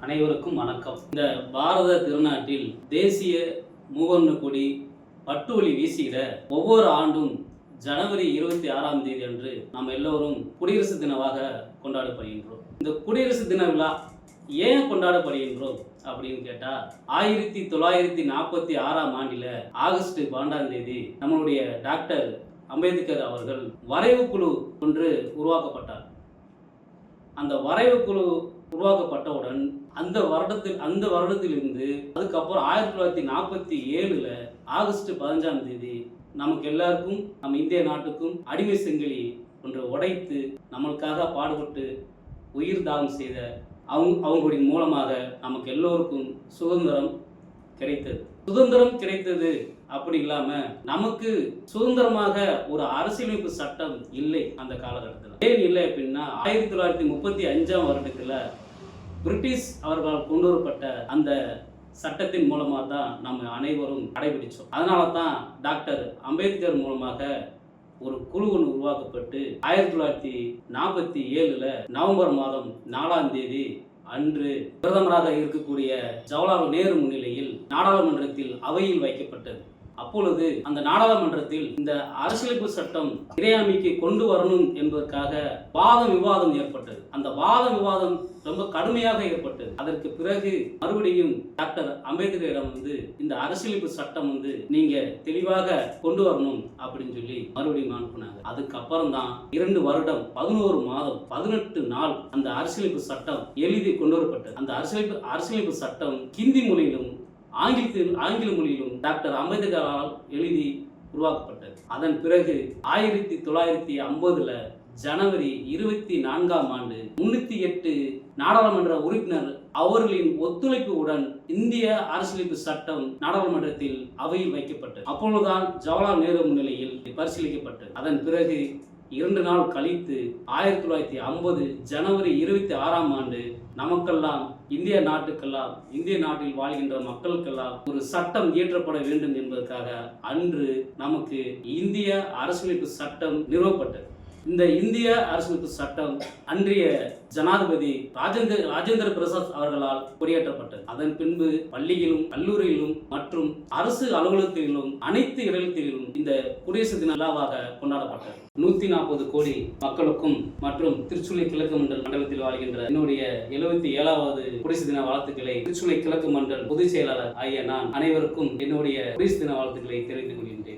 அனைவருக்கும் வணக்கம். இந்த பாரத திருநாட்டில் தேசிய மூவர்ண கொடி பட்டு ஒளி வீசுகிற ஒவ்வொரு ஆண்டும் ஜனவரி 26ஆம் தேதி அன்று நாம் எல்லோரும் குடியரசு தினமாக கொண்டாடப்படுகின்றோம். இந்த குடியரசு தின விழா ஏன் கொண்டாடப்படுகின்றோம் அப்படின்னு கேட்டா 1946ஆம் ஆண்டில் ஆகஸ்ட் 12ஆம் தேதி நம்மளுடைய டாக்டர் அம்பேத்கர் அவர்கள் வரைவு குழு ஒன்று உருவாக்கப்பட்டார். அந்த வரைவு குழு உருவாக்கப்பட்டவுடன் அந்த வருடத்திலிருந்து அதுக்கப்புறம் 1947 ஆகஸ்ட் 15ஆம் தேதி நமக்கு எல்லாருக்கும் நம்ம இந்திய நாட்டுக்கும் அடிமை செங்கிலி ஒன்று உடைத்து நம்மளுக்காக பாடுபட்டு உயிர் தாகம் செய்த அவங்களுடைய மூலமாக நமக்கு எல்லோருக்கும் சுதந்திரம் கிடைத்தது. அப்படி இல்லாம நமக்கு சுதந்திரமாக ஒரு அரசியலமைப்பு சட்டம் இல்லை அந்த காலகட்டத்தில். ஏன் இல்லை அப்படின்னா 1935ஆம் வருடத்துல பிரிட்டிஷ் அவர்களால் கொண்டு வரப்பட்ட அந்த சட்டத்தின் மூலமாக தான் நம்ம அனைவரும் கடைபிடிச்சோம். அதனால தான் டாக்டர் அம்பேத்கர் மூலமாக ஒரு குழு ஒன்று உருவாக்கப்பட்டு 1947 நவம்பர் மாதம் 4ஆம் தேதி அன்று பிரதமராக இருக்கக்கூடிய ஜவஹர்லால் நேரு முன்னிலையில் நாடாளுமன்றத்தில் அவையில் வைக்கப்பட்டது. அப்பொழுது அந்த நாடாளுமன்றத்தில் இந்த அரசியலமைப்பு சட்டம் இறையாண்மைக்கு கொண்டு வரணும் என்பதற்காக விவாதம் ஏற்பட்டது. அந்த விவாதம் ரொம்ப கடுமையாக ஏற்பட்டது. அதற்கு பிறகு மறுபடியும் டாக்டர் அம்பேத்கரிடம் இந்த அரசியலமைப்பு சட்டம் நீங்க தெளிவாக கொண்டு வரணும் அப்படின்னு சொல்லி மறுபடியும் அனுப்புனாங்க. அதுக்கப்புறம் தான் 2 வருடம் 11 மாதம் 18 நாள் அந்த அரசியலமைப்பு சட்டம் எழுதி கொண்டு வரப்பட்டது. அந்த அரசியலமைப்பு சட்டம் ஹிந்தி மொழியிலும் ஆங்கில மொழியிலும் டாக்டர் அம்பேத்கரால் எழுதி உருவாக்கப்பட்டது. அதன் பிறகு 1950 ஜனவரி 24ஆம் ஆண்டு 308 நாடாளுமன்ற உறுப்பினர் அவர்களின் ஒத்துழைப்புடன் இந்திய அரசியலமைப்பு சட்டம் நாடாளுமன்றத்தில் அவையில் வைக்கப்பட்டது. அப்பொழுதுதான் ஜவஹர்லால் நேரு முன்னிலையில் பரிசீலிக்கப்பட்டது. அதன் பிறகு 2 நாள் கழித்து 1950 ஜனவரி 26ஆம் ஆண்டு நமக்கெல்லாம் இந்திய நாட்டில் வாழ்கின்ற மக்களுக்கெல்லாம் ஒரு சட்டம் இயற்றப்பட வேண்டும் என்பதற்காக அன்று நமக்கு இந்திய அரசியலமைப்பு சட்டம் நிறுவப்பட்டது. இந்த இந்திய அரசியலமைப்பு சட்டம் அன்றைய ஜனாதிபதி ராஜேந்திர பிரசாத் அவர்களால் கொடியேற்றப்பட்டது. அதன் பின்பு பள்ளியிலும் கல்லூரியிலும் மற்றும் அரசு அலுவலகத்திலும் அனைத்து இடத்திலும் இந்த குடியரசு தின விழாவாக கொண்டாடப்பட்டது. 140 கோடி மக்களுக்கும் மற்றும் திருச்சுழி கிழக்கு மண்டலத்தில் வாழ்கின்ற என்னுடைய 77வது குடியரசு தின வாழ்த்துக்களை திருச்சுழி கிழக்கு மண்டல பொதுச் செயலாளர் ஆகிய நான் அனைவருக்கும் என்னுடைய குடியரசு தின வாழ்த்துக்களை தெரிவித்துக் கொள்கிறேன்.